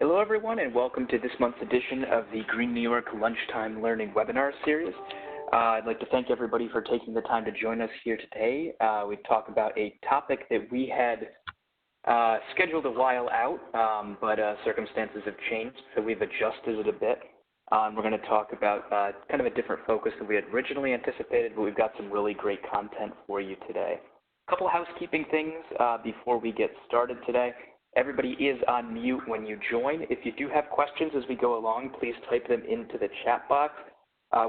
Hello, everyone, and welcome to this month's edition of the Green New York Lunchtime Learning Webinar Series. I'd like to thank everybody for taking the time to join us here today. We talk about a topic that we had scheduled a while out, but circumstances have changed, so we've adjusted it a bit. We're going to talk about kind of a different focus than we had originally anticipated, but we've got some really great content for you today. A couple housekeeping things before we get started today. Everybody is on mute when you join. If you do have questions as we go along, please type them into the chat box.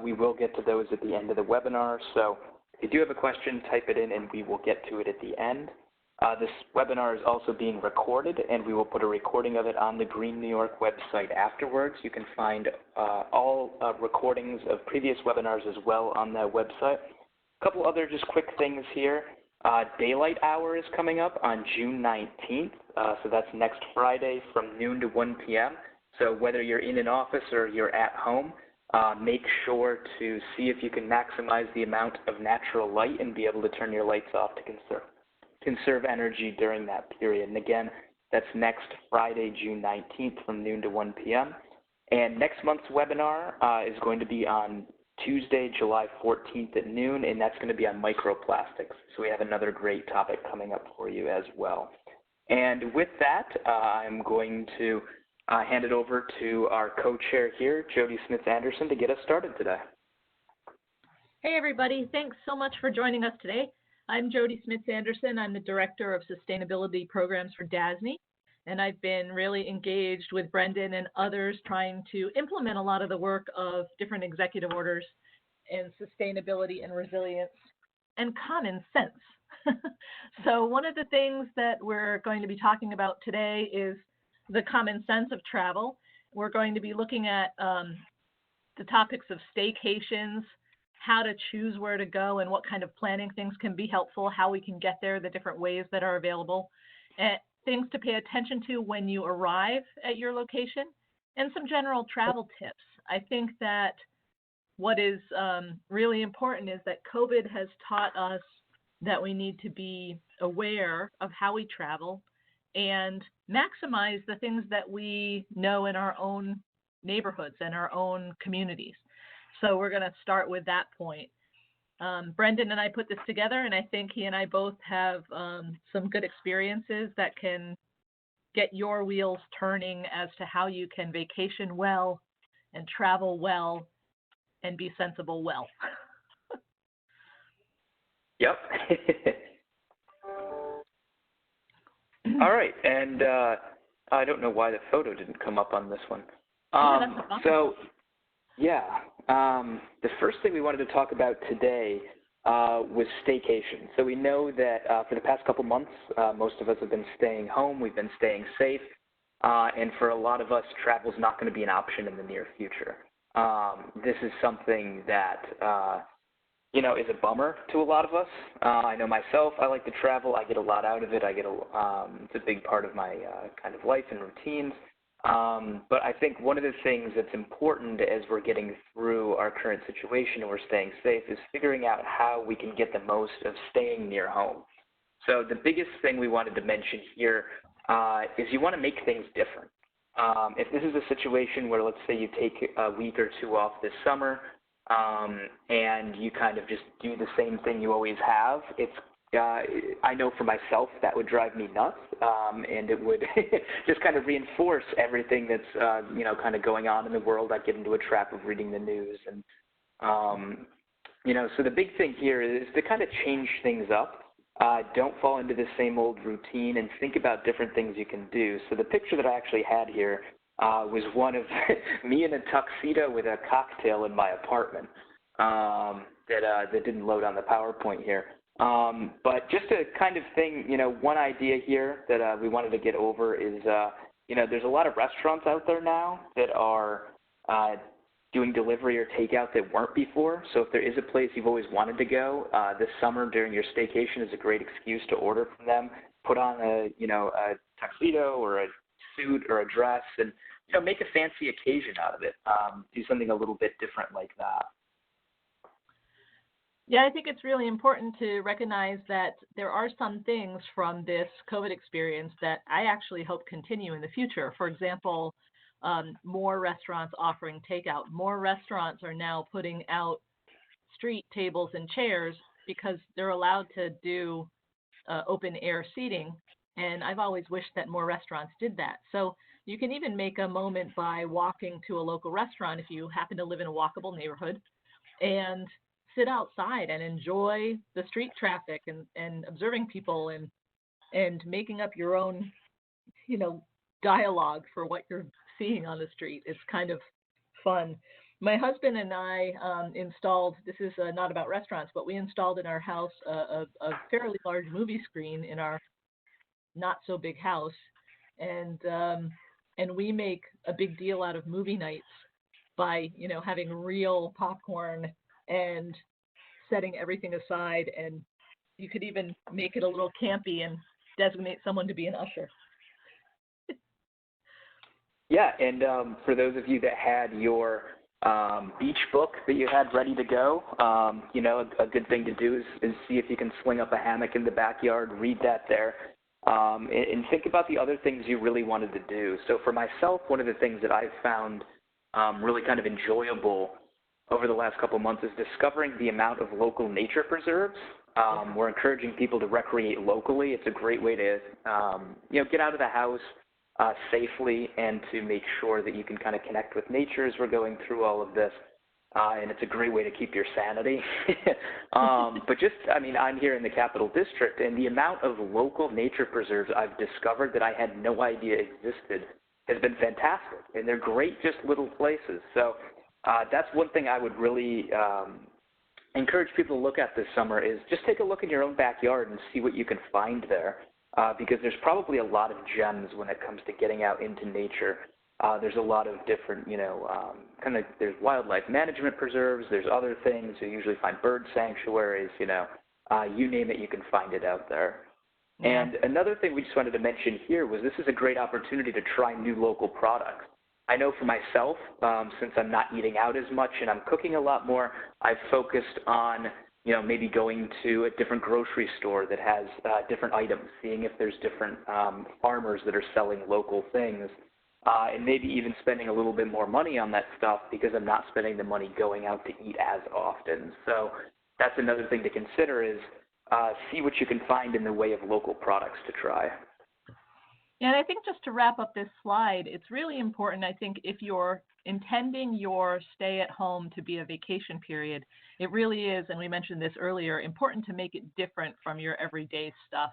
We will get to those at the end of the webinar, so if you do have a question, type it in and we will get to it at the end. This webinar is also being recorded, and we will put a recording of it on the Green New York website afterwards. You can find all recordings of previous webinars as well on that website. A couple other just quick things here. Daylight Hour is coming up on June 19th, so that's next Friday from noon to 1 p.m. So whether you're in an office or you're at home, make sure to see if you can maximize the amount of natural light and be able to turn your lights off to conserve energy during that period. And again, that's next Friday, June 19th from noon to 1 p.m. And next month's webinar is going to be on Tuesday, July 14th at noon, and that's going to be on microplastics. So we have another great topic coming up for you as well. And with that, I'm going to hand it over to our co-chair here, Jody Smith-Anderson, to get us started today. Hey everybody, thanks so much for joining us today. I'm Jody Smith-Anderson. I'm the Director of Sustainability Programs for DASNY, and I've been really engaged with Brendan and others trying to implement a lot of the work of different executive orders in sustainability and resilience and common sense. So one of the things that we're going to be talking about today is the common sense of travel. We're going to be looking at the topics of staycations, how to choose where to go and what kind of planning things can be helpful, how we can get there, the different ways that are available, and things to pay attention to when you arrive at your location, and some general travel tips. I think that what is really important is that COVID has taught us that we need to be aware of how we travel and maximize the things that we know in our own neighborhoods and our own communities. So we're going to start with that point. Brendan and I put this together, and I think he and I both have some good experiences that can get your wheels turning as to how you can vacation well and travel well and be sensible well. Yep. All right, and I don't know why the photo didn't come up on this one. So, yeah, the first thing we wanted to talk about today was staycation. So we know that for the past couple months, most of us have been staying home. We've been staying safe. And for a lot of us, travel is not going to be an option in the near future. This is something that, is a bummer to a lot of us. I know myself, I like to travel. I get a lot out of it. It's a big part of my kind of life and routines. But I think one of the things that's important as we're getting through our current situation and we're staying safe is figuring out how we can get the most of staying near home. So the biggest thing we wanted to mention here is you want to make things different. If this is a situation where, let's say, you take a week or two off this summer and you kind of just do the same thing you always have, I know for myself that would drive me nuts, and it would just kind of reinforce everything that's, kind of going on in the world. I'd get into a trap of reading the news. And, so the big thing here is to kind of change things up. Don't fall into the same old routine and think about different things you can do. So the picture that I actually had here was one of me in a tuxedo with a cocktail in my apartment that didn't load on the PowerPoint here. But just a kind of thing, one idea here that we wanted to get over is, there's a lot of restaurants out there now that are doing delivery or takeout that weren't before. So if there is a place you've always wanted to go, this summer during your staycation is a great excuse to order from them. Put on a tuxedo or a suit or a dress and, make a fancy occasion out of it. Do something a little bit different like that. Yeah, I think it's really important to recognize that there are some things from this COVID experience that I actually hope continue in the future. For example, more restaurants offering takeout. More restaurants are now putting out street tables and chairs because they're allowed to do open air seating. And I've always wished that more restaurants did that. So you can even make a moment by walking to a local restaurant if you happen to live in a walkable neighborhood and sit outside and enjoy the street traffic and observing people and making up your own, you know, dialogue for what you're seeing on the street. It's kind of fun. My husband and I installed, this is not about restaurants, but we installed in our house a fairly large movie screen in our not so big house. And we make a big deal out of movie nights by, you know, having real popcorn and setting everything aside. And you could even make it a little campy and designate someone to be an usher. Yeah, and for those of you that had your beach book that you had ready to go, you know, a good thing to do is see if you can swing up a hammock in the backyard, read that there, and think about the other things you really wanted to do. So for myself, one of the things that I've found really kind of enjoyable over the last couple of months is discovering the amount of local nature preserves. We're encouraging people to recreate locally. It's a great way to, you know, get out of the house safely and to make sure that you can kind of connect with nature as we're going through all of this. And it's a great way to keep your sanity. But just, I mean, I'm here in the Capital District, and the amount of local nature preserves I've discovered that I had no idea existed has been fantastic. And they're great, just little places. So that's one thing I would really encourage people to look at this summer is just take a look in your own backyard and see what you can find there. Because there's probably a lot of gems when it comes to getting out into nature. There's a lot of different, you know, there's wildlife management preserves, there's other things. You usually find bird sanctuaries, you know, you name it, you can find it out there. Yeah. And another thing we just wanted to mention here was this is a great opportunity to try new local products. I know for myself, since I'm not eating out as much and I'm cooking a lot more, I've focused on you know, maybe going to a different grocery store that has different items, seeing if there's different farmers that are selling local things, and maybe even spending a little bit more money on that stuff because I'm not spending the money going out to eat as often. So that's another thing to consider is see what you can find in the way of local products to try. Yeah, and I think just to wrap up this slide, it's really important, I think, if you're intending your stay at home to be a vacation period, it really is, and we mentioned this earlier, important to make it different from your everyday stuff.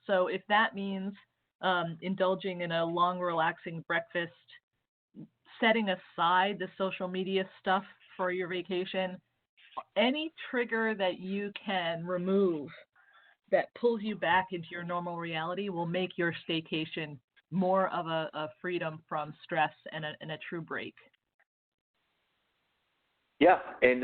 So if that means indulging in a long, relaxing breakfast, setting aside the social media stuff for your vacation, any trigger that you can remove that pulls you back into your normal reality will make your staycation more of a freedom from stress and a true break. Yeah, and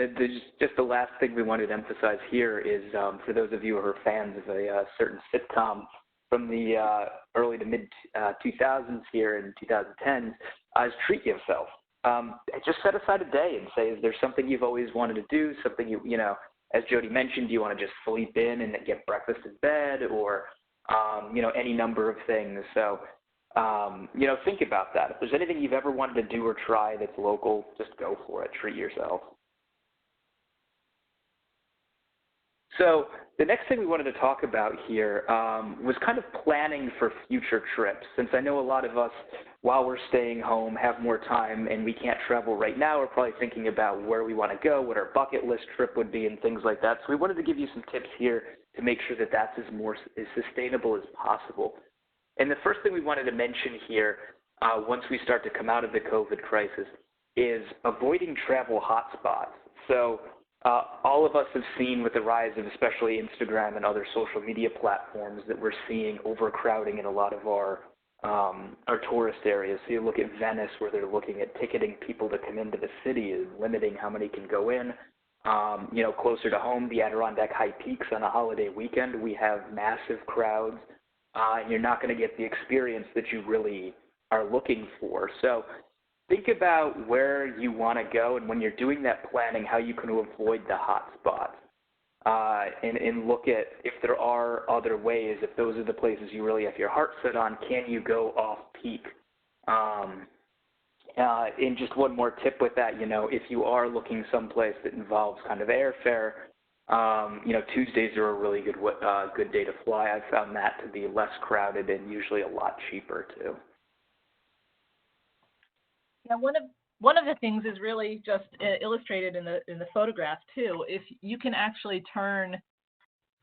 just the last thing we wanted to emphasize here is for those of you who are fans of a certain sitcom from the early to mid 2000s here in 2010s, is treat yourself. Just set aside a day and say, is there something you've always wanted to do, something you know, as Jody mentioned, do you want to just sleep in and get breakfast in bed or, you know, any number of things. So, you know, think about that. If there's anything you've ever wanted to do or try that's local, just go for it. Treat yourself. So the next thing we wanted to talk about here was kind of planning for future trips. Since I know a lot of us, while we're staying home, have more time and we can't travel right now, we're probably thinking about where we want to go, what our bucket list trip would be, and things like that. So we wanted to give you some tips here to make sure that that's as sustainable as possible. And the first thing we wanted to mention here, once we start to come out of the COVID crisis, is avoiding travel hotspots. So all of us have seen with the rise of especially Instagram and other social media platforms that we're seeing overcrowding in a lot of our tourist areas. So you look at Venice, where they're looking at ticketing people to come into the city and limiting how many can go in. You know, closer to home, the Adirondack High Peaks on a holiday weekend, we have massive crowds, and you're not going to get the experience that you really are looking for. So think about where you want to go, and when you're doing that planning, how you can avoid the hot spots. And look at if there are other ways, if those are the places you really have your heart set on, can you go off peak? And just one more tip with that, if you are looking someplace that involves kind of airfare, Tuesdays are a really good day to fly. I've found that to be less crowded and usually a lot cheaper too. Yeah, one of the things is really just illustrated in the photograph too. If you can actually turn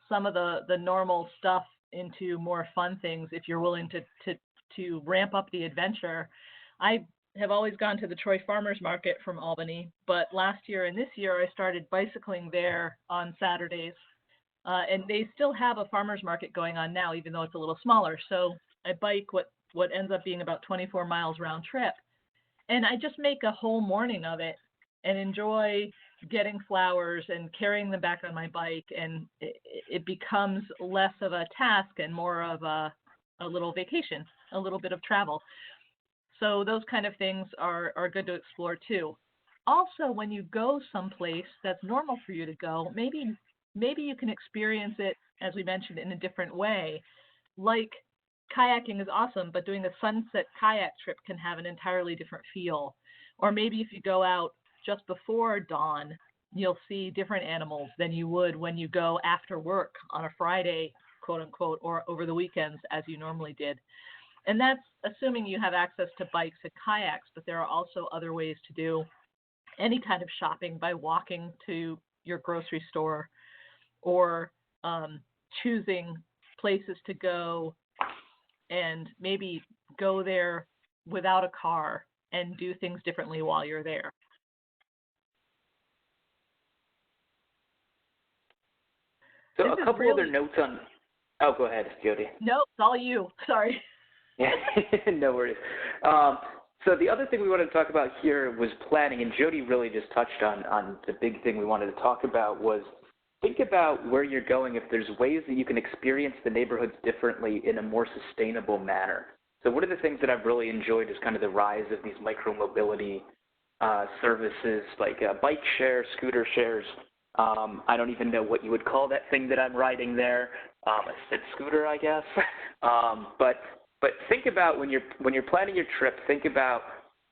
some of the normal stuff into more fun things, if you're willing to ramp up the adventure. I have always gone to the Troy Farmers Market from Albany, but last year and this year I started bicycling there on Saturdays, and they still have a farmers market going on now, even though it's a little smaller. So I bike what ends up being about 24 miles round trip, and I just make a whole morning of it and enjoy getting flowers and carrying them back on my bike, and it becomes less of a task and more of a little vacation, a little bit of travel. So those kind of things are good to explore too. Also, when you go someplace that's normal for you to go, maybe you can experience it, as we mentioned, in a different way. Like kayaking is awesome, but doing a sunset kayak trip can have an entirely different feel. Or maybe if you go out just before dawn, you'll see different animals than you would when you go after work on a Friday, quote unquote, or over the weekends as you normally did. And that's assuming you have access to bikes and kayaks, but there are also other ways to do any kind of shopping by walking to your grocery store or choosing places to go and maybe go there without a car and do things differently while you're there. So a couple other notes on. Oh, go ahead, Jody. No, it's all you. Sorry. Yeah, no worries. So the other thing we wanted to talk about here was planning, and Jody really just touched on the big thing we wanted to talk about was think about where you're going if there's ways that you can experience the neighborhoods differently in a more sustainable manner. So one of the things that I've really enjoyed is kind of the rise of these micro-mobility services like bike share, scooter shares. I don't even know what you would call that thing that I'm riding there, a sit scooter, I guess. But think about when you're planning your trip, think about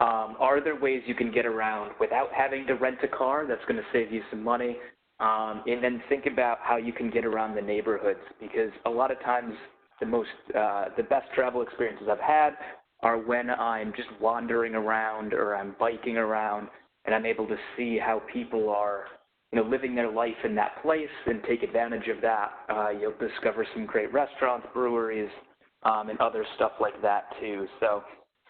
are there ways you can get around without having to rent a car? That's going to save you some money. And then think about how you can get around the neighborhoods, because a lot of times the best travel experiences I've had are when I'm just wandering around or I'm biking around and I'm able to see how people are living their life in that place and take advantage of that. You'll discover some great restaurants, breweries, and other stuff like that too. So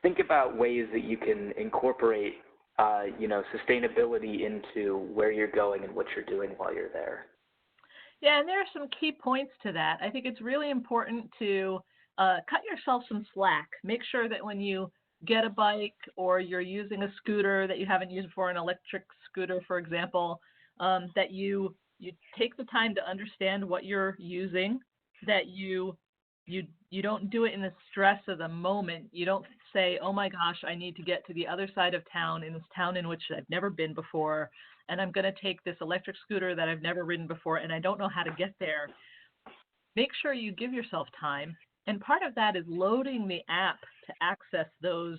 think about ways that you can incorporate, sustainability into where you're going and what you're doing while you're there. Yeah, and there are some key points to that. I think it's really important to cut yourself some slack. Make sure that when you get a bike or you're using a scooter that you haven't used before, an electric scooter, for example, that you take the time to understand what you're using, that you don't do it in the stress of the moment. You don't say, oh my gosh, I need to get to the other side of town, in this town in which I've never been before, and I'm going to take this electric scooter that I've never ridden before, and I don't know how to get there. Make sure you give yourself time. And part of that is loading the app to access those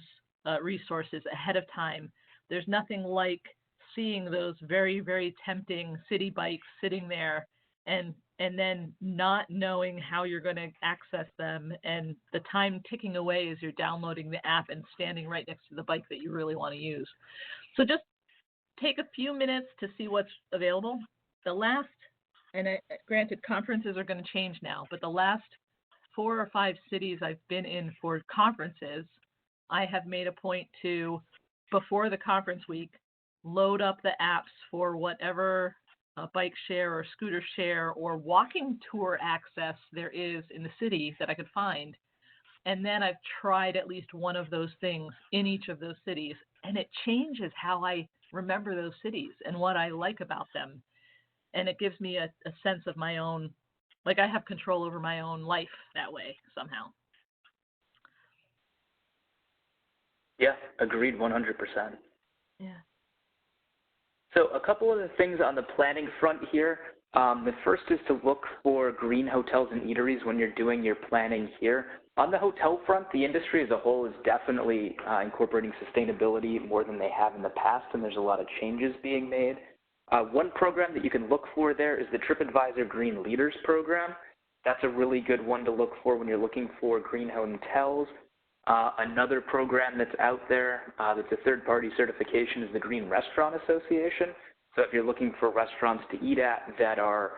resources ahead of time. There's nothing like seeing those very, very tempting city bikes sitting there and then not knowing how you're going to access them, and the time ticking away as you're downloading the app and standing right next to the bike that you really want to use. So just take a few minutes to see what's available. Granted, conferences are going to change now, but the last 4 or 5 cities I've been in for conferences, I have made a point to, before the conference week, load up the apps for whatever bike share or scooter share or walking tour access there is in the city that I could find. And then I've tried at least one of those things in each of those cities, and it changes how I remember those cities and what I like about them. And it gives me a sense of my own, like I have control over my own life that way somehow. Yeah, agreed 100%. Yeah. So a couple of the things on the planning front here. The first is to look for green hotels and eateries when you're doing your planning here. On the hotel front, the industry as a whole is definitely incorporating sustainability more than they have in the past, and there's a lot of changes being made. One program that you can look for there is the TripAdvisor Green Leaders program. That's a really good one to look for when you're looking for green hotels. Another program that's out there that's a third-party certification is the Green Restaurant Association. So if you're looking for restaurants to eat at that are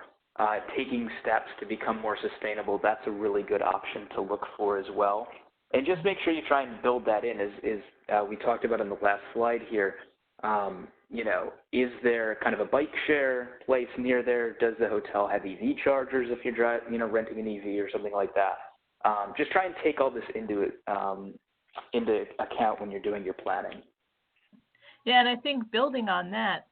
taking steps to become more sustainable, that's a really good option to look for as well. And just make sure you try and build that in, as we talked about on the last slide here. You know, is there kind of a bike share place near there? Does the hotel have EV chargers if you're renting an EV or something like that? Just try and take all this into account when you're doing your planning. Yeah, and I think building on that,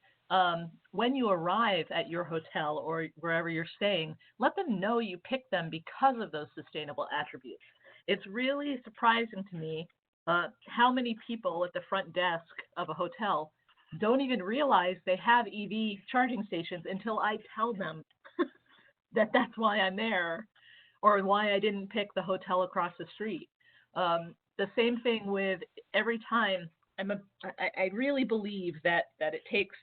when you arrive at your hotel or wherever you're staying, let them know you picked them because of those sustainable attributes. It's really surprising to me how many people at the front desk of a hotel don't even realize they have EV charging stations until I tell them that that's why I'm there or why I didn't pick the hotel across the street. The same thing with every time I really believe that it takes,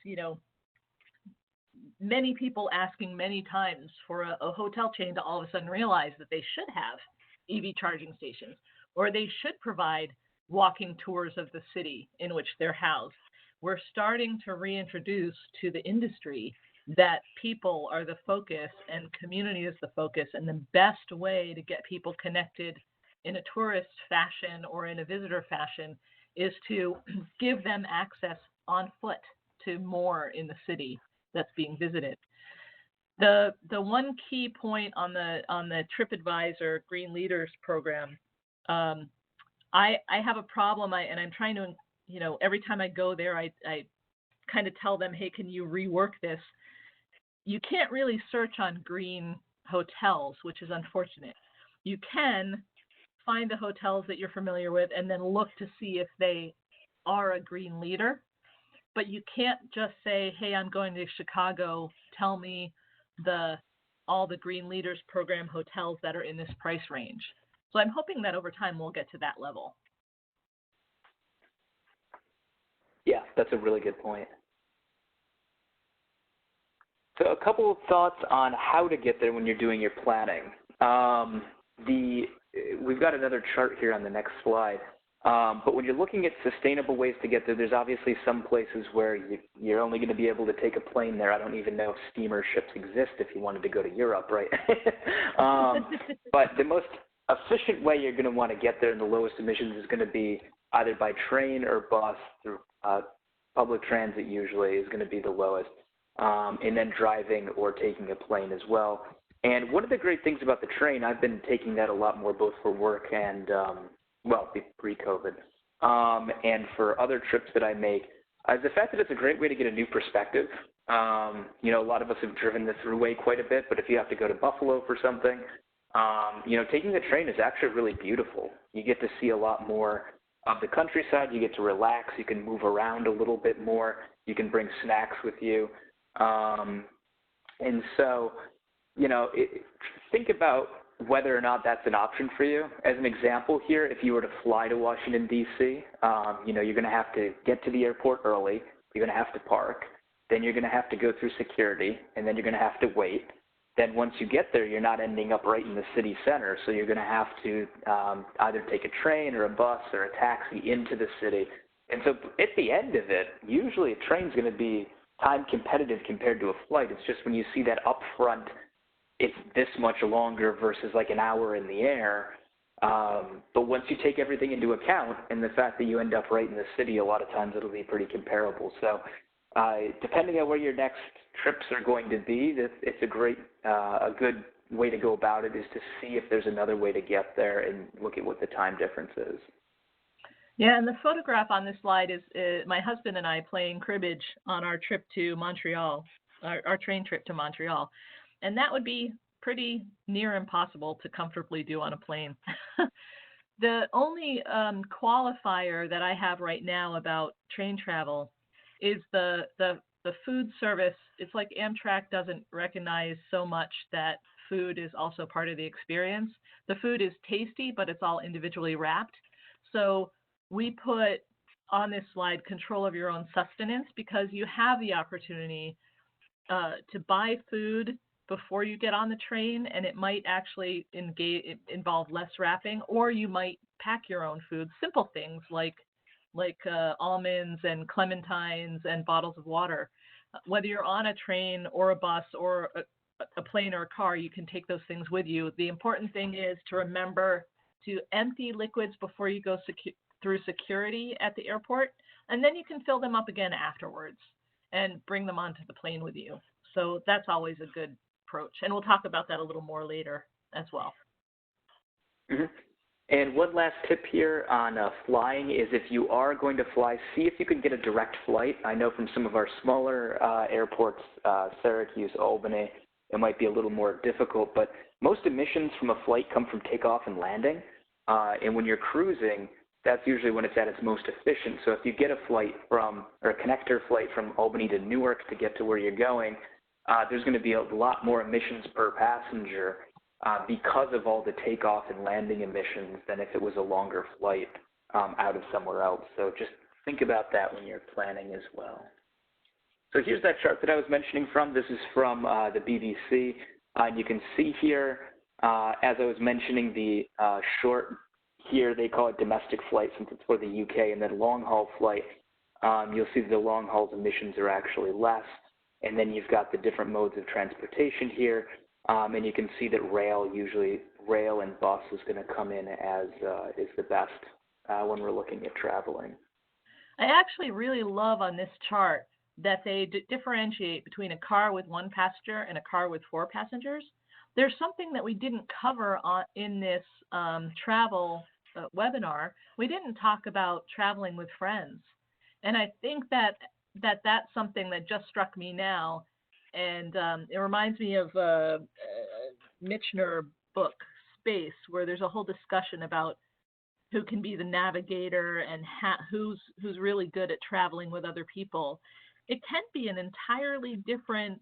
many people asking many times for a hotel chain to all of a sudden realize that they should have EV charging stations, or they should provide walking tours of the city in which they're housed. We're starting to reintroduce to the industry that people are the focus and community is the focus, and the best way to get people connected in a tourist fashion or in a visitor fashion is to give them access on foot to more in the city that's being visited. The one key point on the TripAdvisor Green Leaders program, I have a problem, and I'm trying to, every time I go there, I kind of tell them, hey, can you rework this? You can't really search on green hotels, which is unfortunate. You can find the hotels that you're familiar with and then look to see if they are a green leader. But you can't just say, hey, I'm going to Chicago, tell me all the Green Leaders program hotels that are in this price range. So I'm hoping that over time we'll get to that level. Yeah, that's a really good point. So a couple of thoughts on how to get there when you're doing your planning. We've got another chart here on the next slide. But when you're looking at sustainable ways to get there, there's obviously some places where you're only going to be able to take a plane there. I don't even know if steamer ships exist if you wanted to go to Europe, right? But the most efficient way you're going to want to get there and the lowest emissions is going to be either by train or bus through public transit usually is going to be the lowest. And then driving or taking a plane as well. And one of the great things about the train, I've been taking that a lot more both for work and pre-COVID, and for other trips that I make, is the fact that it's a great way to get a new perspective. A lot of us have driven the thruway quite a bit, but if you have to go to Buffalo for something, taking the train is actually really beautiful. You get to see a lot more of the countryside. You get to relax. You can move around a little bit more. You can bring snacks with you. And so, think about whether or not that's an option for you. As an example here, if you were to fly to Washington, D.C., you're going to have to get to the airport early. You're going to have to park. Then you're going to have to go through security, and then you're going to have to wait. Then once you get there, you're not ending up right in the city center, so you're going to have to either take a train or a bus or a taxi into the city. And so at the end of it, usually a train's going to be time competitive compared to a flight. It's just when you see that up front, it's this much longer versus like an hour in the air. But once you take everything into account and the fact that you end up right in the city, a lot of times it'll be pretty comparable. So depending on where your next trips are going to be, it's a good way to go about it is to see if there's another way to get there and look at what the time difference is. Yeah, and the photograph on this slide is my husband and I playing cribbage on our trip to Montreal, our train trip to Montreal. And that would be pretty near impossible to comfortably do on a plane. The only qualifier that I have right now about train travel is the the food service, it's like Amtrak doesn't recognize so much that food is also part of the experience. The food is tasty, but it's all individually wrapped. So we put on this slide control of your own sustenance, because you have the opportunity to buy food before you get on the train, and it might actually involve less wrapping, or you might pack your own food. Simple things like almonds and clementines and bottles of water. Whether you're on a train or a bus or a plane or a car, you can take those things with you. The important thing is to remember to empty liquids before you go through security at the airport, and then you can fill them up again afterwards and bring them onto the plane with you. So that's always a good approach, and we'll talk about that a little more later as well. Mm-hmm. And one last tip here on flying is, if you are going to fly, see if you can get a direct flight. I know from some of our smaller airports, Syracuse, Albany, it might be a little more difficult, but most emissions from a flight come from takeoff and landing. And when you're cruising, that's usually when it's at its most efficient. So if you get a flight or a connector flight from Albany to Newark to get to where you're going, there's going to be a lot more emissions per passenger because of all the takeoff and landing emissions than if it was a longer flight out of somewhere else. So just think about that when you're planning as well. So here's that chart that I was mentioning from. This is from the BBC. And you can see here, as I was mentioning, the short here, they call it domestic flight since it's for the UK, and then long-haul flight, you'll see the long-haul's emissions are actually less. And then you've got the different modes of transportation here. And you can see that rail and bus is going to come in as is the best when we're looking at traveling. I actually really love on this chart that they differentiate between a car with one passenger and a car with 4 passengers. There's something that we didn't cover in this travel webinar. We didn't talk about traveling with friends. And I think that's something that just struck me now. And it reminds me of a Michener book, Space, where there's a whole discussion about who can be the navigator and who's really good at traveling with other people. It can be an entirely different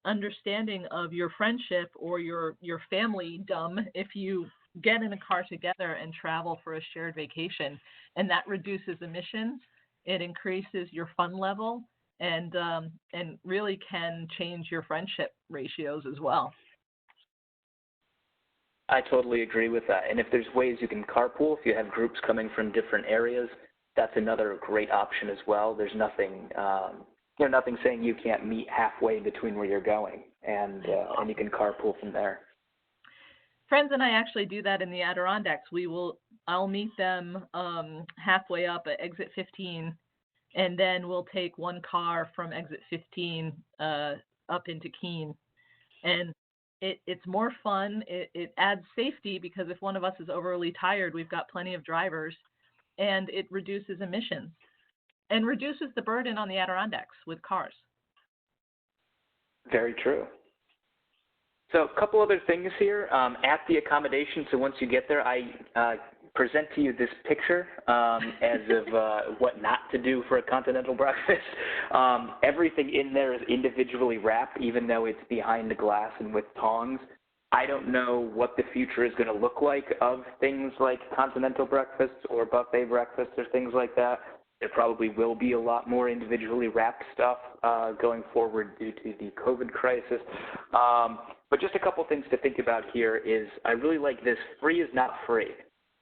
understanding of your friendship or your family-dom if you get in a car together and travel for a shared vacation, and that reduces emissions. It increases your fun level, and really can change your friendship ratios as well. I totally agree with that. And if there's ways you can carpool, if you have groups coming from different areas, that's another great option as well. There's nothing, nothing saying you can't meet halfway between where you're going, and you can carpool from there. Friends and I actually do that in the Adirondacks. I'll meet them halfway up at exit 15, and then we'll take one car from exit 15 up into Keene. And it's more fun. It adds safety, because if one of us is overly tired, we've got plenty of drivers, and it reduces emissions and reduces the burden on the Adirondacks with cars. Very true. So a couple other things here. At the accommodation, so once you get there, I present to you this picture as of what not to do for a continental breakfast. Everything in there is individually wrapped, even though it's behind the glass and with tongs. I don't know what the future is going to look like of things like continental breakfasts or buffet breakfasts or things like that. There probably will be a lot more individually wrapped stuff going forward due to the COVID crisis. But just a couple things to think about here is, I really like this: free is not free.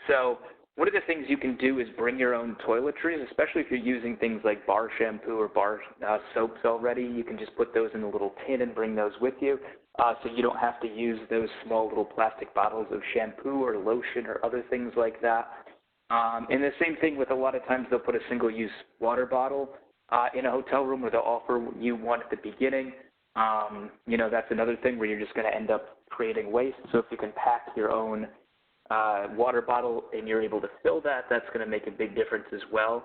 So one of the things you can do is bring your own toiletries, especially if you're using things like bar shampoo or bar soaps already. You can just put those in a little tin and bring those with you, so you don't have to use those small little plastic bottles of shampoo or lotion or other things like that. And the same thing with, a lot of times they'll put a single-use water bottle in a hotel room, where they'll offer you one at the beginning. That's another thing where you're just going to end up creating waste. So if you can pack your own water bottle and you're able to fill that, that's going to make a big difference as well.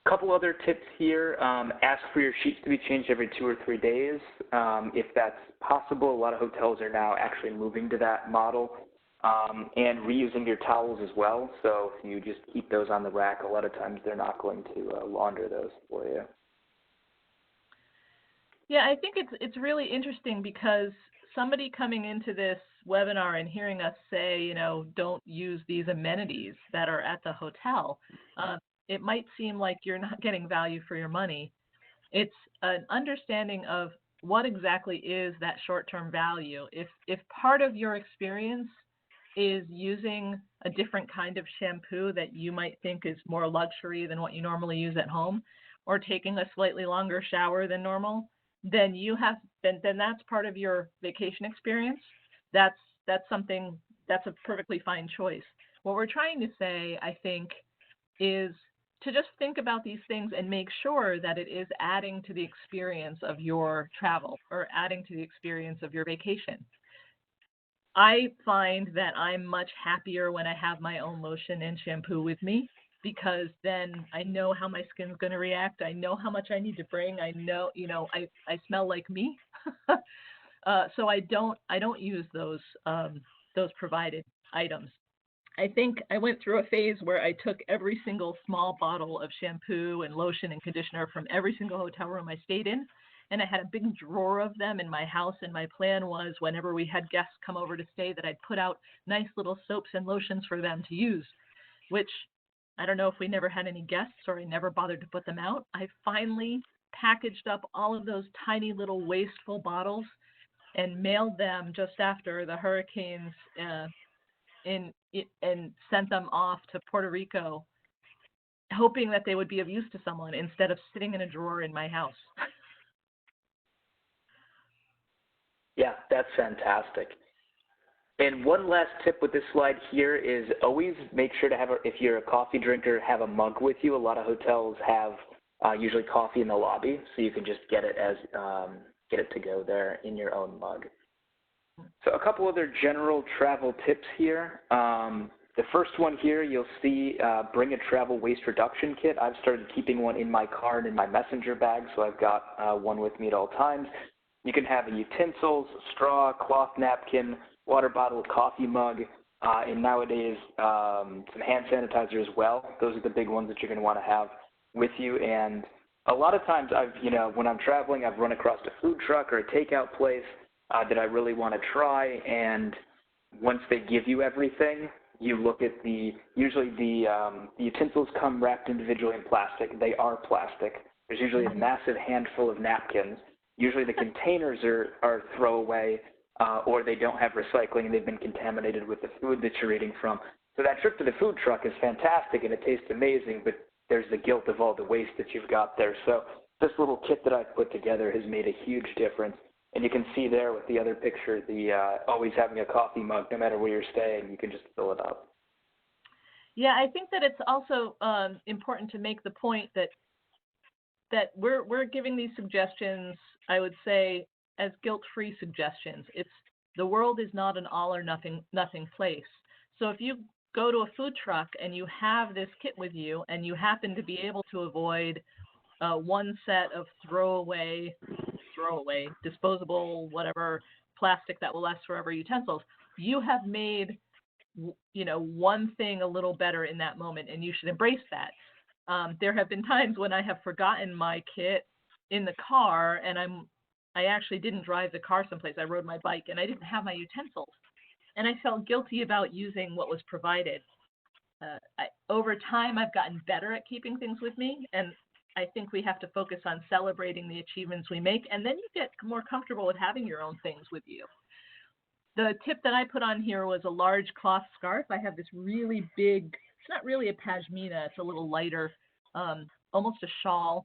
A couple other tips here: ask for your sheets to be changed every 2 or 3 days, if that's possible. A lot of hotels are now actually moving to that model. And reusing your towels as well. So if you just keep those on the rack, a lot of times they're not going to launder those for you. Yeah, I think it's really interesting because somebody coming into this webinar and hearing us say, don't use these amenities that are at the hotel, uh, it might seem like you're not getting value for your money. It's an understanding of what exactly is that short-term value. If part of your experience is using a different kind of shampoo that you might think is more luxury than what you normally use at home, or taking a slightly longer shower than normal, then that's part of your vacation experience. That's something that's a perfectly fine choice. What we're trying to say, I think, is to just think about these things and make sure that it is adding to the experience of your travel or adding to the experience of your vacation. I find that I'm much happier when I have my own lotion and shampoo with me because then I know how my skin's going to react. I know how much I need to bring. I know, I smell like me. So I don't use those provided items. I think I went through a phase where I took every single small bottle of shampoo and lotion and conditioner from every single hotel room I stayed in. And I had a big drawer of them in my house. And my plan was whenever we had guests come over to stay that I'd put out nice little soaps and lotions for them to use, which I don't know if we never had any guests or I never bothered to put them out. I finally packaged up all of those tiny little wasteful bottles and mailed them just after the hurricanes and sent them off to Puerto Rico, hoping that they would be of use to someone instead of sitting in a drawer in my house. Yeah, that's fantastic. And one last tip with this slide here is always make sure to have, if you're a coffee drinker, have a mug with you. A lot of hotels have usually coffee in the lobby, so you can just get it to go there in your own mug. So a couple other general travel tips here. The first one here, you'll see bring a travel waste reduction kit. I've started keeping one in my car and in my messenger bag, so I've got one with me at all times. You can have utensils, straw, cloth napkin, water bottle, coffee mug, and nowadays some hand sanitizer as well. Those are the big ones that you're going to want to have with you. And a lot of times when I'm traveling, I've run across a food truck or a takeout place that I really want to try, and once they give you everything, you look at usually the utensils come wrapped individually in plastic. They are plastic. There's usually a massive handful of napkins. Usually the containers are throwaway or they don't have recycling and they've been contaminated with the food that you're eating from. So that trip to the food truck is fantastic and it tastes amazing, but there's the guilt of all the waste that you've got there. So this little kit that I've put together has made a huge difference. And you can see there with the other picture, always having a coffee mug, no matter where you're staying, you can just fill it up. Yeah, I think that it's also important to make the point that we're giving these suggestions, I would say, as guilt-free suggestions. The world is not an all or nothing place. So if you go to a food truck and you have this kit with you and you happen to be able to avoid one set of throwaway, disposable, whatever, plastic that will last forever utensils, you have made, one thing a little better in that moment, and you should embrace that. There have been times when I have forgotten my kit in the car, and I actually didn't drive the car someplace. I rode my bike, and I didn't have my utensils, and I felt guilty about using what was provided. Over time, I've gotten better at keeping things with me, and I think we have to focus on celebrating the achievements we make, and then you get more comfortable with having your own things with you. The tip that I put on here was a large cloth scarf. I have this really big, it's not really a pashmina, it's a little lighter, almost a shawl,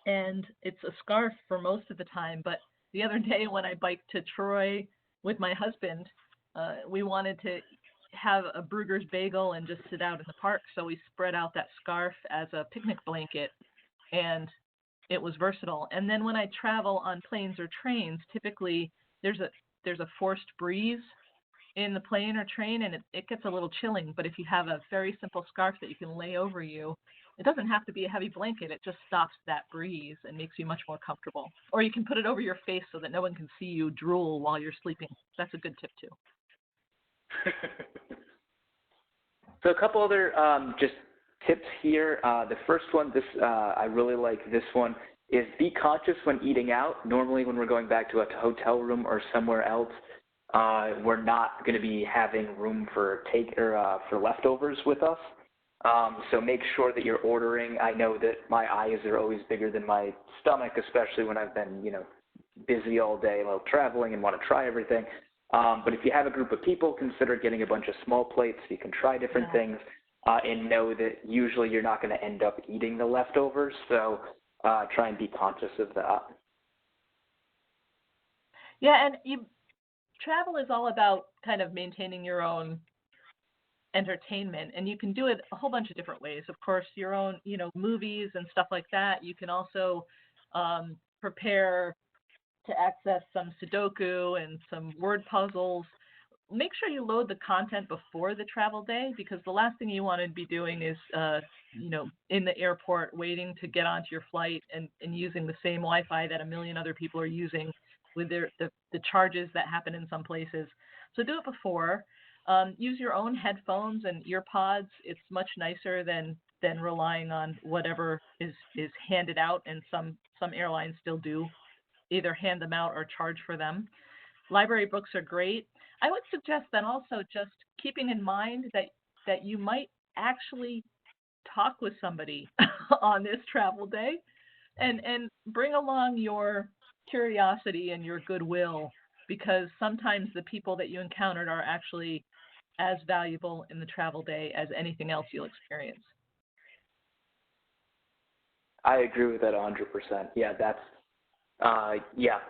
and it's a scarf for most of the time. But the other day when I biked to Troy with my husband, we wanted to have a Bruegger's bagel and just sit out in the park, so we spread out that scarf as a picnic blanket, and it was versatile. And then when I travel on planes or trains, typically there's a forced breeze in the plane or train, and it gets a little chilling. But if you have a very simple scarf that you can lay over you, it doesn't have to be a heavy blanket. It just stops that breeze and makes you much more comfortable. Or you can put it over your face so that no one can see you drool while you're sleeping. That's a good tip too. So a couple other just tips here. The first one, I really like this one. is be conscious when eating out. Normally when we're going back to a hotel room or somewhere else, we're not going to be having room for for leftovers with us. So make sure that you're ordering. I know that my eyes are always bigger than my stomach, especially when I've been, busy all day while traveling and want to try everything. But if you have a group of people, consider getting a bunch of small plates so you can try different things, and know that usually you're not going to end up eating the leftovers. So try and be conscious of that. Yeah, and travel is all about kind of maintaining your own entertainment, and you can do it a whole bunch of different ways. Of course, your own, movies and stuff like that. You can also prepare to access some Sudoku and some word puzzles. Make sure you load the content before the travel day, because the last thing you want to be doing is, in the airport waiting to get onto your flight and using the same Wi-Fi that a million other people are using with the charges that happen in some places. So do it before. Use your own headphones and ear pods. It's much nicer than relying on whatever is handed out, and some airlines still do either hand them out or charge for them. Library books are great. I would suggest then also just keeping in mind that you might actually talk with somebody on this travel day, and bring along your curiosity and your goodwill, because sometimes the people that you encountered are actually as valuable in the travel day as anything else you'll experience. I agree with that 100%. Yeah, that's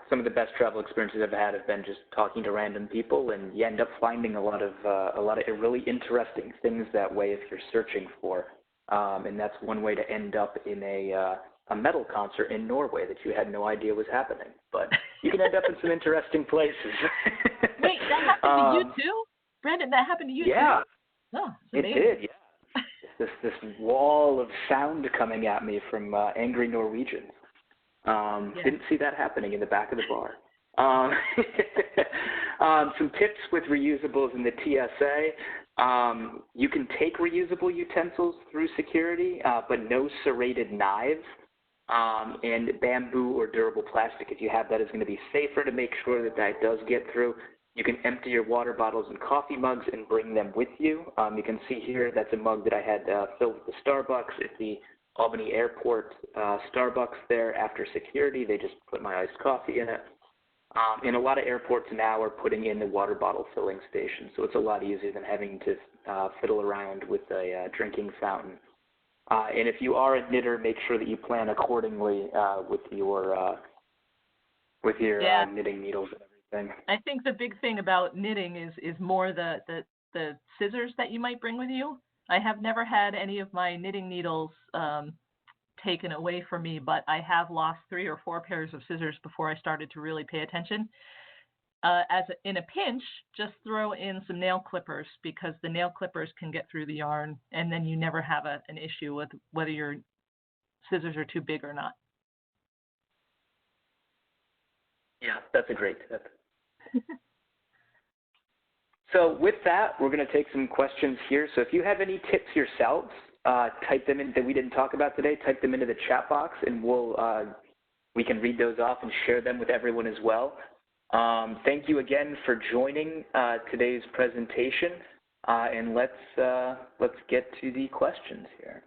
some of the best travel experiences I've had have been just talking to random people, and you end up finding a lot of really interesting things that way if you're searching for. And that's one way to end up in a metal concert in Norway that you had no idea was happening. But you can end up in some interesting places. Wait, that happened to you too? Brandon, that happened to you too? Yeah. Oh, it did, yeah. This wall of sound coming at me from angry Norwegians. Didn't see that happening in the back of the bar. Some tips with reusables in the TSA. You can take reusable utensils through security, but no serrated knives. And bamboo or durable plastic, if you have that, is going to be safer to make sure that does get through. You can empty your water bottles and coffee mugs and bring them with you. You can see here that's a mug that I had filled with the Starbucks at the Albany Airport Starbucks there. After security, they just put my iced coffee in it. And a lot of airports now are putting in the water bottle filling station, so it's a lot easier than having to fiddle around with a drinking fountain. And if you are a knitter, make sure that you plan accordingly with your knitting needles and everything. I think the big thing about knitting is more the scissors that you might bring with you. I have never had any of my knitting needles taken away from me, but I have lost 3 or 4 pairs of scissors before I started to really pay attention. In a pinch, just throw in some nail clippers, because the nail clippers can get through the yarn, and then you never have an issue with whether your scissors are too big or not. Yeah, that's a great tip. So with that, we're going to take some questions here. So if you have any tips yourselves, type them in that we didn't talk about today. Type them into the chat box, and we can read those off and share them with everyone as well. Thank you again for joining today's presentation, and let's get to the questions here.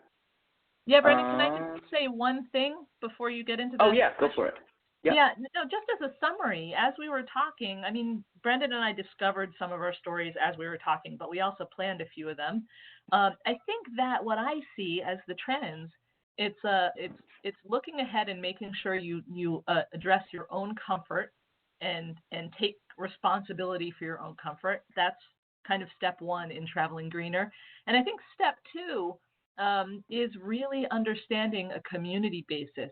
Yeah, Brandon, can I just say one thing before you get into that? Oh yeah, go for it. Yep. Yeah, no, just as a summary, as we were talking, I mean, Brendan and I discovered some of our stories as we were talking, but we also planned a few of them. I think that what I see as the trends, it's looking ahead and making sure you address your own comfort and take responsibility for your own comfort. That's kind of step 1 in traveling greener. And I think step 2 is really understanding a community basis.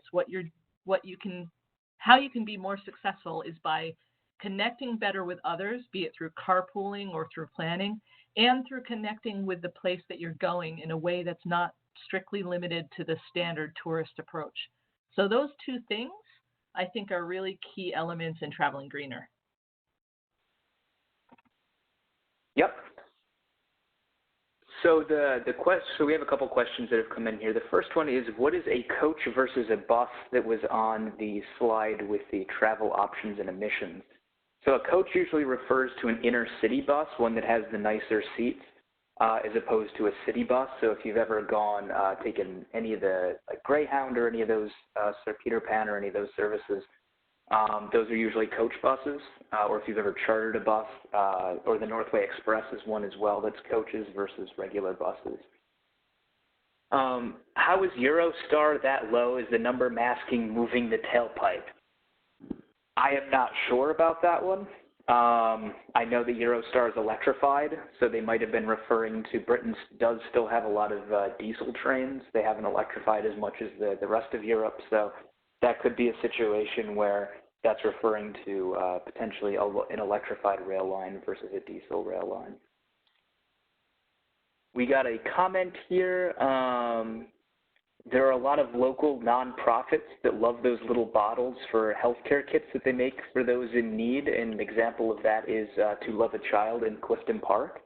How you can be more successful is by connecting better with others, be it through carpooling or through planning, and through connecting with the place that you're going in a way that's not strictly limited to the standard tourist approach. So those 2 things, I think, are really key elements in traveling greener. Yep. So so we have a couple questions that have come in here. The first one is, what is a coach versus a bus that was on the slide with the travel options and emissions? So a coach usually refers to an inner city bus, one that has the nicer seats, as opposed to a city bus. So if you've ever taken any of the Greyhound or any of those, Sir Peter Pan or any of those services, those are usually coach buses, or if you've ever chartered a bus, or the Northway Express is one as well that's coaches versus regular buses. How is Eurostar that low? Is the number masking moving the tailpipe? I am not sure about that one. I know the Eurostar is electrified, so they might have been referring to Britain does still have a lot of diesel trains. They haven't electrified as much as the rest of Europe, so that could be a situation where that's referring to potentially an electrified rail line versus a diesel rail line. We got a comment here. There are a lot of local nonprofits that love those little bottles for healthcare kits that they make for those in need. And an example of that is To Love a Child in Clifton Park.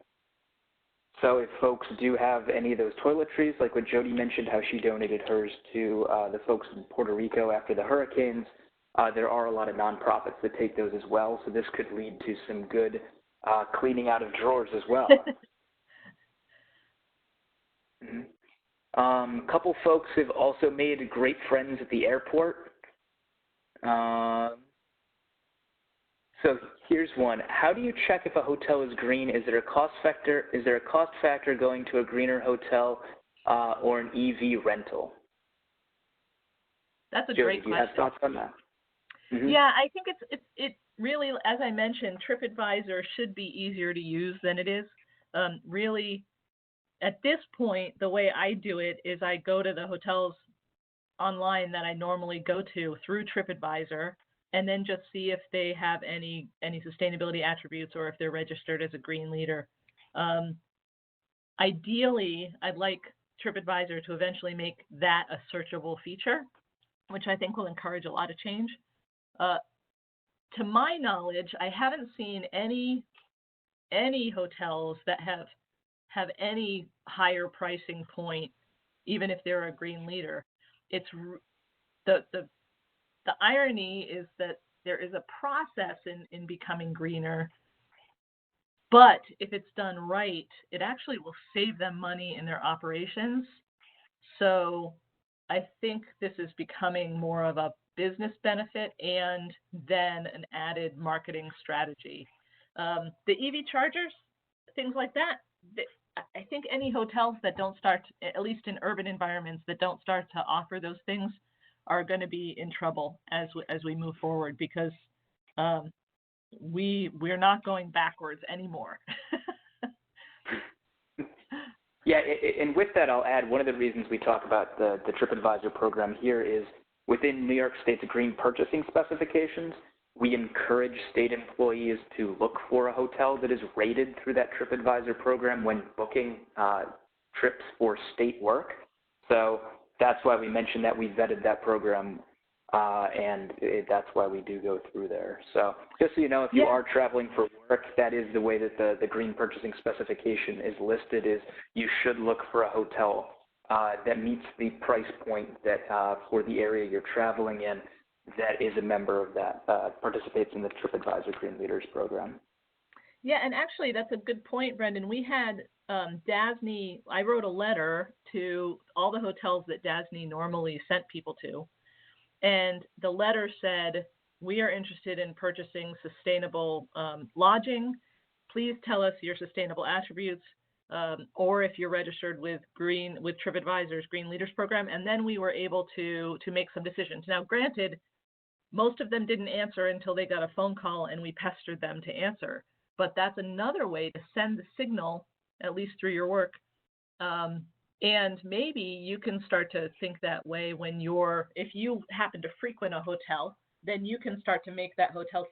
So if folks do have any of those toiletries, like what Jody mentioned, how she donated hers to the folks in Puerto Rico after the hurricanes, there are a lot of nonprofits that take those as well. So this could lead to some good cleaning out of drawers as well. Mm-hmm. A couple folks have also made great friends at the airport. So here's one. How do you check if a hotel is green? Is there a cost factor? Is there a cost factor going to a greener hotel or an EV rental? That's a Jody, great do you question. have thoughts on that? Mm-hmm. Yeah, I think it really, as I mentioned, TripAdvisor should be easier to use than it is. Really, at this point, the way I do it is I go to the hotels online that I normally go to through TripAdvisor, and then just see if they have any sustainability attributes or if they're registered as a green leader. Ideally, I'd like TripAdvisor to eventually make that a searchable feature, which I think will encourage a lot of change. To my knowledge, I haven't seen any hotels that have any higher pricing point, even if they're a green leader. It's the irony is that there is a process in becoming greener, but if it's done right, it actually will save them money in their operations. So I think this is becoming more of a business benefit and then an added marketing strategy. The EV chargers, things like that, I think any hotels that don't start, at least in urban environments, that don't start to offer those things are going to be in trouble as we move forward, because we're not going backwards anymore. Yeah, and with that, I'll add one of the reasons we talk about the TripAdvisor program here is within New York State's green purchasing specifications, we encourage state employees to look for a hotel that is rated through that TripAdvisor program when booking trips for state work. So that's why we mentioned that we vetted that program, and that's why we do go through there. So just so you know, if you are traveling for work, that is the way that the green purchasing specification is listed, is you should look for a hotel that meets the price point that for the area you're traveling in, that is a member of that, participates in the TripAdvisor Green Leaders program. Yeah, and actually that's a good point, Brendan. We had DASNY, I wrote a letter to all the hotels that DASNY normally sent people to, and the letter said, we are interested in purchasing sustainable lodging. Please tell us your sustainable attributes, or if you're registered with TripAdvisor's Green Leaders program, and then we were able to make some decisions. Now, granted, most of them didn't answer until they got a phone call and we pestered them to answer. But that's another way to send the signal, at least through your work. And maybe you can start to think that way if you happen to frequent a hotel, then you can start to make that hotel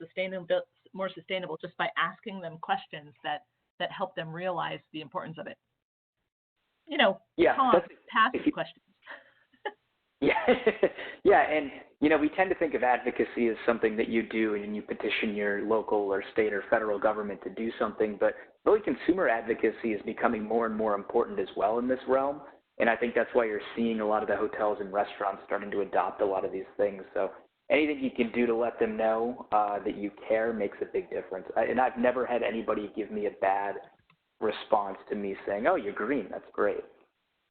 more sustainable just by asking them questions that help them realize the importance of it. Passive questions. Yeah, Yeah, and we tend to think of advocacy as something that you do and you petition your local or state or federal government to do something, but really consumer advocacy is becoming more and more important as well in this realm. And I think that's why you're seeing a lot of the hotels and restaurants starting to adopt a lot of these things. So anything you can do to let them know that you care makes a big difference. And I've never had anybody give me a bad response to me saying, "Oh, you're green, that's great."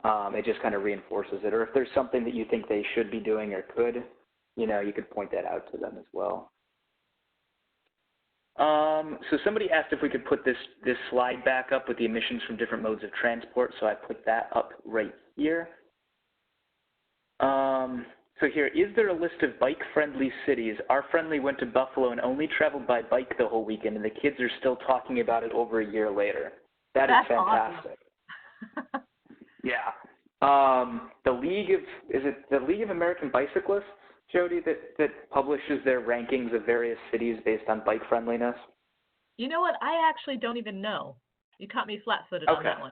It just kind of reinforces it. Or if there's something that you think they should be doing or could, you could point that out to them as well. So somebody asked if we could put this slide back up with the emissions from different modes of transport, so I put that up right here. So here, is there a list of bike-friendly cities? Our friendly went to Buffalo and only traveled by bike the whole weekend, and the kids are still talking about it over a year later. That's fantastic. Awesome. Yeah. The League of American Bicyclists, Jody, that publishes their rankings of various cities based on bike friendliness? You know what? I actually don't even know. You caught me flat-footed on that one.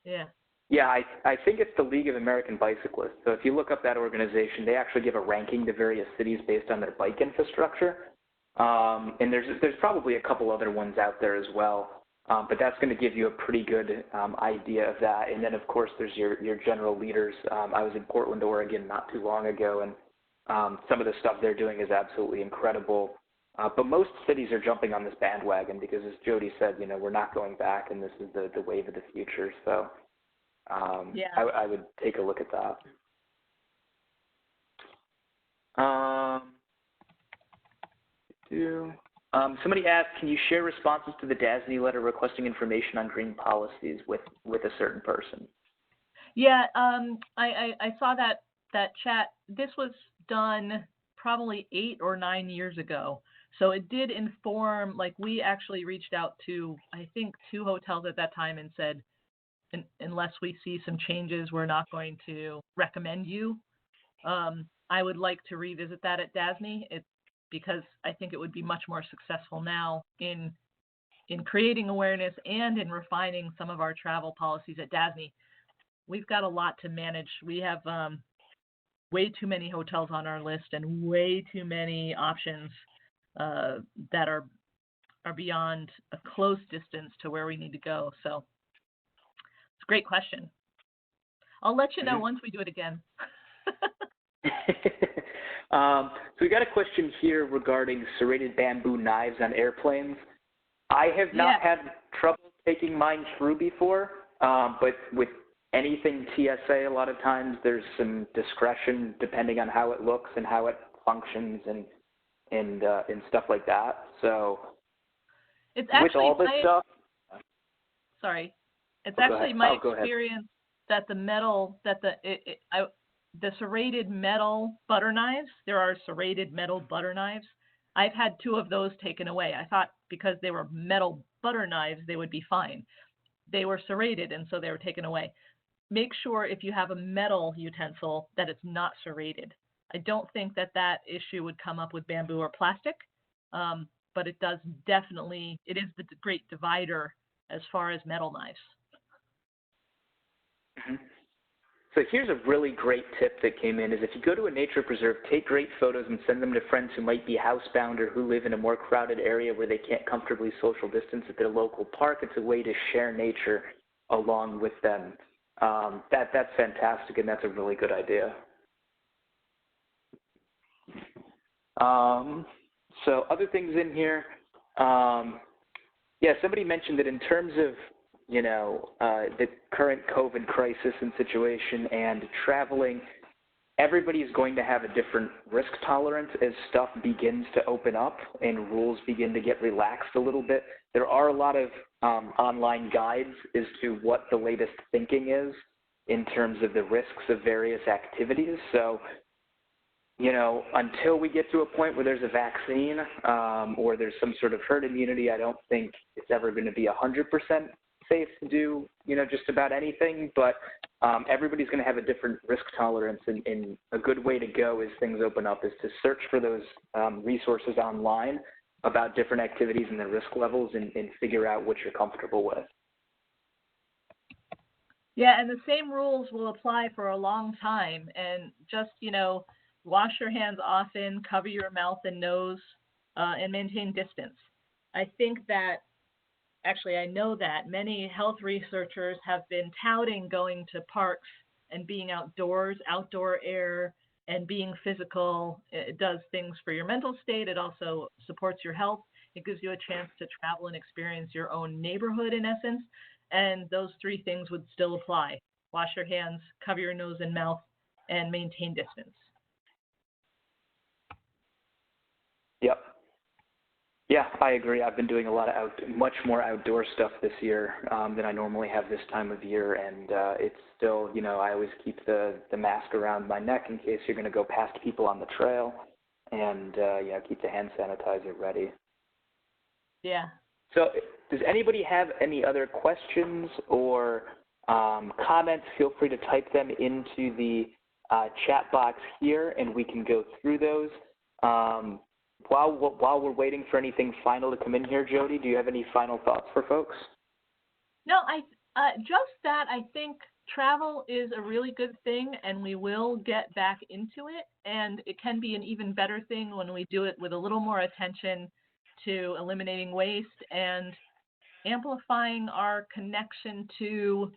Yeah. Yeah, I think it's the League of American Bicyclists. So if you look up that organization, they actually give a ranking to various cities based on their bike infrastructure. And there's probably a couple other ones out there as well. But that's going to give you a pretty good idea of that. And then, of course, there's your general leaders. I was in Portland, Oregon not too long ago, and some of the stuff they're doing is absolutely incredible. But most cities are jumping on this bandwagon because, as Jody said, we're not going back, and this is the wave of the future. So yeah. I would take a look at that. Somebody asked, can you share responses to the DASNY letter requesting information on green policies with a certain person? Yeah, I saw that chat. This was done probably 8 or 9 years ago. So it did inform, like we actually reached out to, I think, 2 hotels at that time and said, unless we see some changes, we're not going to recommend you. I would like to revisit that at DASNY because I think it would be much more successful now in creating awareness and in refining some of our travel policies at DASNY. We've got a lot to manage. We have way too many hotels on our list and way too many options that are beyond a close distance to where we need to go. So it's a great question. I'll let you know once we do it again. So we got a question here regarding serrated bamboo knives on airplanes. I have not had trouble taking mine through before, but with anything TSA, a lot of times there's some discretion depending on how it looks and how it functions and stuff like that. So it's actually with all this stuff. Sorry, it's actually my experience that the metal the serrated metal butter knives. There are serrated metal butter knives. I've had 2 of those taken away. I thought because they were metal butter knives, they would be fine. They were serrated, and so they were taken away. Make sure if you have a metal utensil that it's not serrated. I don't think that issue would come up with bamboo or plastic, but it is the great divider as far as metal knives. Mm-hmm. So here's a really great tip that came in is if you go to a nature preserve, take great photos and send them to friends who might be housebound or who live in a more crowded area where they can't comfortably social distance at their local park. It's a way to share nature along with them. That's fantastic, and that's a really good idea. So other things in here, somebody mentioned that in terms of the current COVID crisis and situation and traveling, everybody is going to have a different risk tolerance as stuff begins to open up and rules begin to get relaxed a little bit. There are a lot of online guides as to what the latest thinking is in terms of the risks of various activities. So, until we get to a point where there's a vaccine or there's some sort of herd immunity, I don't think it's ever going to be 100% safe to do, just about anything, but everybody's going to have a different risk tolerance, and a good way to go as things open up is to search for those resources online about different activities and the risk levels and figure out what you're comfortable with. Yeah, and the same rules will apply for a long time. And just, wash your hands often, cover your mouth and nose, and maintain distance. I think that, actually, I know that many health researchers have been touting going to parks and being outdoors, outdoor air, and being physical. It does things for your mental state. It also supports your health. It gives you a chance to travel and experience your own neighborhood, in essence. And those three things would still apply: wash your hands, cover your nose and mouth, and maintain distance. Yep. Yeah, I agree. I've been doing a lot of much more outdoor stuff this year than I normally have this time of year, and it's still, I always keep the mask around my neck in case you're going to go past people on the trail, and keep the hand sanitizer ready. Yeah. So, does anybody have any other questions or comments? Feel free to type them into the chat box here, and we can go through those. While we're waiting for anything final to come in here, Jody, do you have any final thoughts for folks? No, just that I think travel is a really good thing, and we will get back into it. And it can be an even better thing when we do it with a little more attention to eliminating waste and amplifying our connection to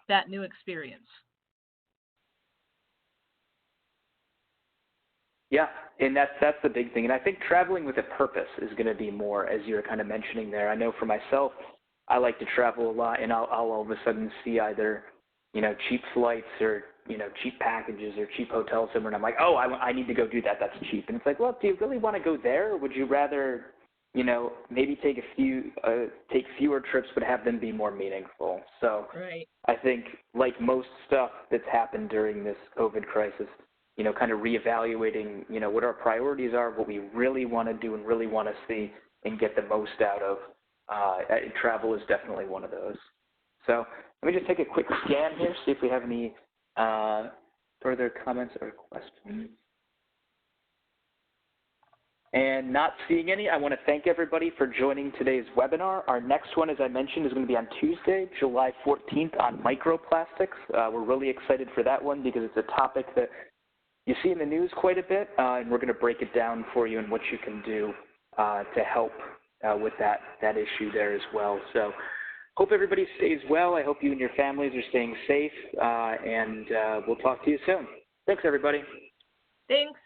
that new experience. Yeah, and that's the big thing. And I think traveling with a purpose is going to be more, as you're kind of mentioning there. I know for myself, I like to travel a lot, and I'll all of a sudden see either, cheap flights or, cheap packages or cheap hotels somewhere, and I'm like, oh, I need to go do that. That's cheap. And it's like, well, do you really want to go there, or would you rather, maybe take fewer trips but have them be more meaningful? So Right. I think, like most stuff that's happened during this COVID crisis, kind of reevaluating, what our priorities are, what we really want to do and really want to see and get the most out of. Travel is definitely one of those. So let me just take a quick scan here, see if we have any further comments or questions. And not seeing any, I want to thank everybody for joining today's webinar. Our next one, as I mentioned, is going to be on Tuesday, July 14th on microplastics. We're really excited for that one because it's a topic that you see in the news quite a bit, and we're going to break it down for you and what you can do to help with that issue there as well. So hope everybody stays well. I hope you and your families are staying safe, and we'll talk to you soon. Thanks, everybody. Thanks.